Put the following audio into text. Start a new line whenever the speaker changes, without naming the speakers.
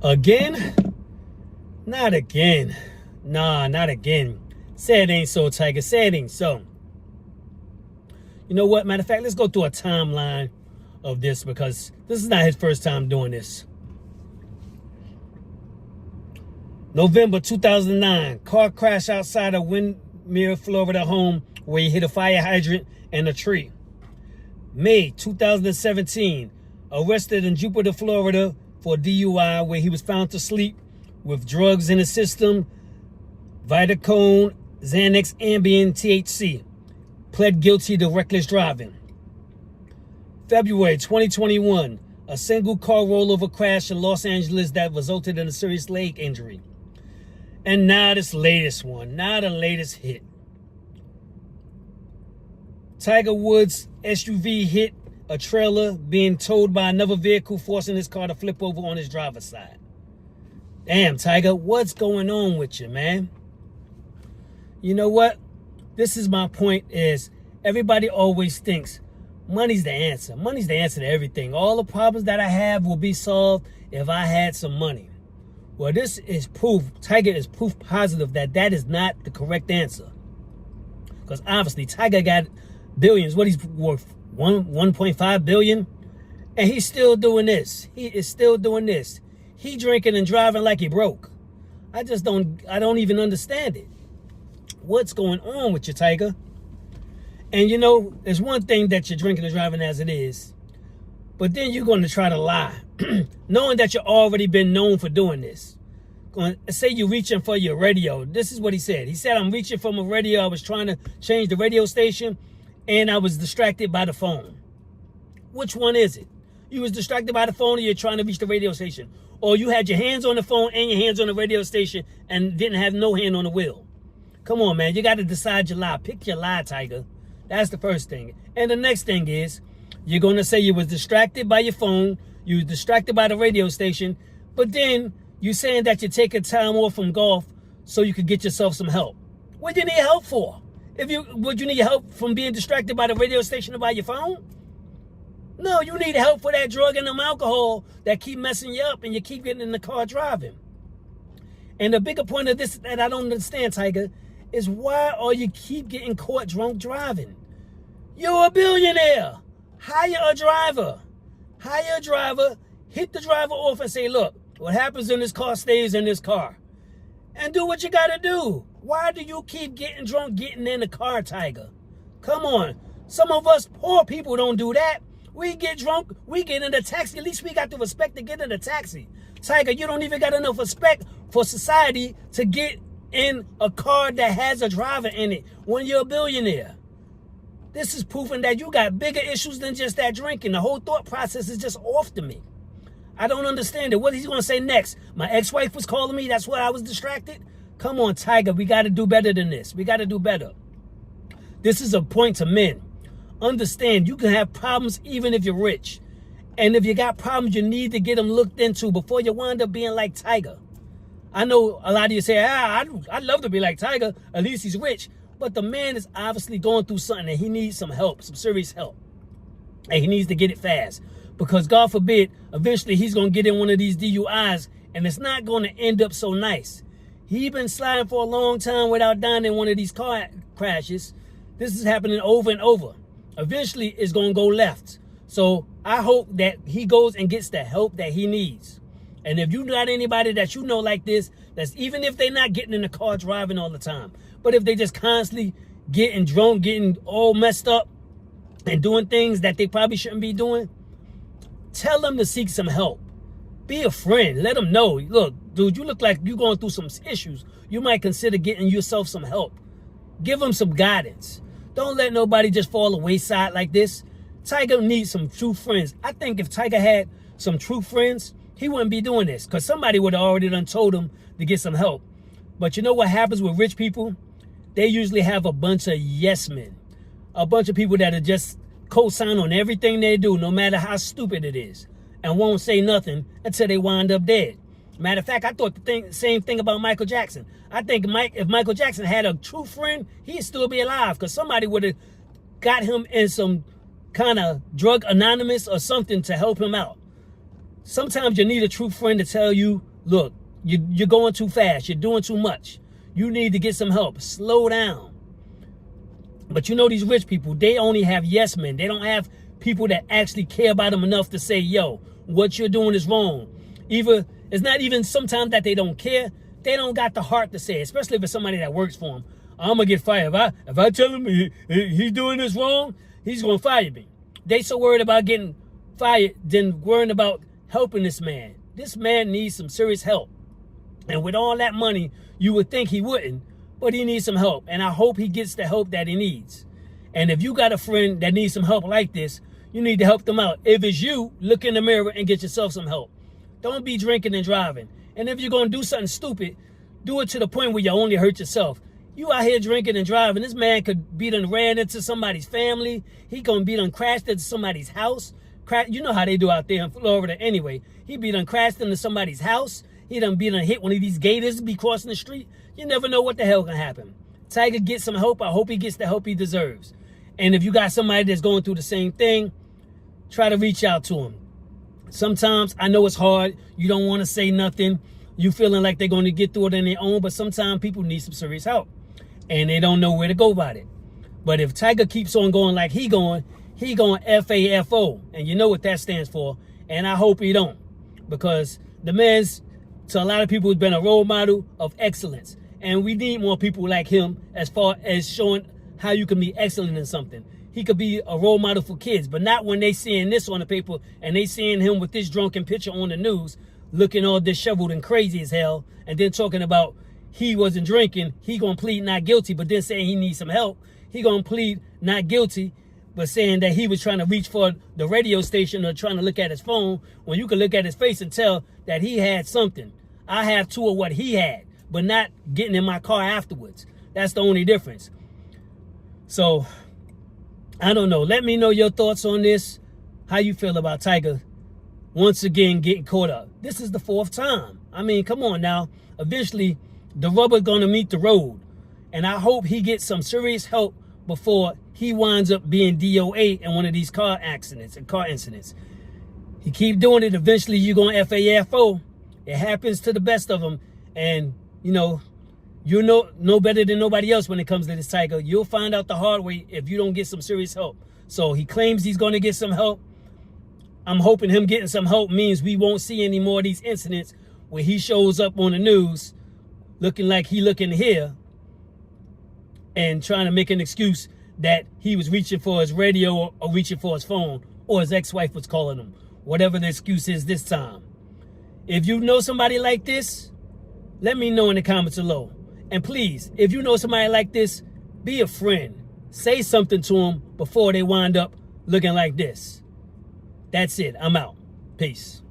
Again? Not again. Nah, not again. Say it ain't so, Tiger. Say it ain't so. You know what? Matter of fact, let's go through a timeline of this because this is not his first time doing this. November 2009, car crash outside of Windermere, Florida home where he hit a fire hydrant and a tree. May 2017, arrested in Jupiter, Florida for DUI where he was found to sleep with drugs in his system, Vitacone, Xanax, Ambien, THC. Pled guilty to reckless driving. February 2021, a single car rollover crash in Los Angeles that resulted in a serious leg injury. And now this latest one, now the latest hit. Tiger Woods' SUV hit a trailer being towed by another vehicle, forcing his car to flip over on his driver's side. Damn, Tiger, what's going on with you, man? You know what? This is my point is everybody always thinks money's the answer. Money's the answer to everything. All the problems that I have will be solved if I had some money. Well, this is proof. Tiger is proof positive that that is not the correct answer. Because obviously Tiger got billions. What he's worth? 1.5 billion? And he's still doing this. He is still doing this. He drinking and driving like he broke. I don't even understand it. What's going on with you, Tiger? And you know, there's one thing that you're drinking and driving as it is, but then you're going to try to lie, knowing that you've already been known for doing this. Say you're reaching for your radio. This is what he said. He said, I'm reaching for my radio. I was trying to change the radio station, and I was distracted by the phone. Which one is it? You was distracted by the phone, or you're trying to reach the radio station? Or you had your hands on the phone and your hands on the radio station and didn't have no hand on the wheel? Come on, man. You got to decide your lie. Pick your lie, Tiger. That's the first thing. And the next thing is, you're going to say you was distracted by your phone, you was distracted by the radio station, but then you're saying that you're taking time off from golf so you could get yourself some help. What do you need help for? Would you need help from being distracted by the radio station or by your phone? No, you need help for that drug and them alcohol that keep messing you up and you keep getting in the car driving. And the bigger point of this that I don't understand, Tiger, is why are you keep getting caught drunk driving? You're a billionaire. Hire a driver. Hire a driver. Hit the driver off and say, look, what happens in this car stays in this car. And do what you got to do. Why do you keep getting drunk getting in the car, Tiger? Come on. Some of us poor people don't do that. We get drunk. We get in the taxi. At least we got the respect to get in the taxi. Tiger, you don't even got enough respect for society to get in a car that has a driver in it when you're a billionaire. This is proving that you got bigger issues than just that drinking. The whole thought process is just off to me. I don't understand it. What is he going to say next? My ex-wife was calling me. That's why I was distracted. Come on, Tiger. We got to do better than this. We got to do better. This is a point to men. Understand, you can have problems even if you're rich. And if you got problems, you need to get them looked into before you wind up being like Tiger. I know a lot of you say, I'd love to be like Tiger. At least he's rich. But the man is obviously going through something and he needs some help, some serious help. And he needs to get it fast. Because God forbid, eventually he's going to get in one of these DUIs and it's not going to end up so nice. He's been sliding for a long time without dying in one of these car crashes. This is happening over and over. Eventually it's going to go left. So I hope that he goes and gets the help that he needs. And if you got anybody that you know like this, that's even if they're not getting in the car driving all the time, but if they just constantly getting drunk, getting all messed up and doing things that they probably shouldn't be doing, tell them to seek some help. Be a friend. Let them know, look, dude, you look like you're going through some issues. You might consider getting yourself some help. Give them some guidance. Don't let nobody just fall the wayside like this. Tiger needs some true friends. I think if Tiger had some true friends, he wouldn't be doing this because somebody would have already done told him to get some help. But you know what happens with rich people? They usually have a bunch of yes men. A bunch of people that are just co-sign on everything they do, no matter how stupid it is, and won't say nothing until they wind up dead. Matter of fact, I thought the same thing about Michael Jackson. I think if Michael Jackson had a true friend, he'd still be alive because somebody would have got him in some kind of drug anonymous or something to help him out. Sometimes you need a true friend to tell you look, you're going too fast. You're doing too much. You need to get some help. Slow down. But you know these rich people, they only have yes men. They don't have people that actually care about them enough to say, yo, what you're doing is wrong. It's not even sometimes that they don't care. They don't got the heart to say it, especially if it's somebody that works for them. I'm going to get fired. If I tell him he's doing this wrong, he's going to fire me. They so worried about getting fired than worrying about helping this man. This man needs some serious help. And with all that money, you would think he wouldn't, but he needs some help. And I hope he gets the help that he needs. And if you got a friend that needs some help like this, you need to help them out. If it's you, look in the mirror and get yourself some help. Don't be drinking and driving. And if you're going to do something stupid, do it to the point where you only hurt yourself. You out here drinking and driving. This man could be done ran into somebody's family. He going to be done crashed into somebody's house. You know how they do out there in Florida anyway. He be done crashed into somebody's house. He done be done hit one of these gators be crossing the street. You never know what the hell can happen. Tiger gets some help. I hope he gets the help he deserves. And if you got somebody that's going through the same thing, try to reach out to him. Sometimes I know it's hard. You don't want to say nothing. You feeling like they're going to get through it on their own, but sometimes people need some serious help. And they don't know where to go about it. But if Tiger keeps on going like he going FAFO. And you know what that stands for. And I hope he don't. Because the man's, to a lot of people, has been a role model of excellence. And we need more people like him as far as showing how you can be excellent in something. He could be a role model for kids, but not when they seeing this on the paper and they seeing him with this drunken picture on the news, looking all disheveled and crazy as hell, and then talking about he wasn't drinking, he gonna plead not guilty, but then saying he needs some help. He gonna plead not guilty, but saying that he was trying to reach for the radio station or trying to look at his phone, when you can look at his face and tell that he had something. I have two of what he had, but not getting in my car afterwards. That's the only difference. So, I don't know. Let me know your thoughts on this. How you feel about Tiger once again getting caught up. This is the fourth time. I mean, come on now. Eventually, the rubber's going to meet the road. And I hope he gets some serious help before he winds up being DOA in one of these car accidents and car incidents. He keep doing it. Eventually, you're going to FAFO. It happens to the best of them. And, you know better than nobody else when it comes to this Tiger. You'll find out the hard way if you don't get some serious help. So he claims he's going to get some help. I'm hoping him getting some help means we won't see any more of these incidents where he shows up on the news looking like he looking here and trying to make an excuse that he was reaching for his radio or reaching for his phone, or his ex-wife was calling him. Whatever the excuse is this time. If you know somebody like this, let me know in the comments below. And please, if you know somebody like this, be a friend. Say something to them before they wind up looking like this. That's it. I'm out. Peace.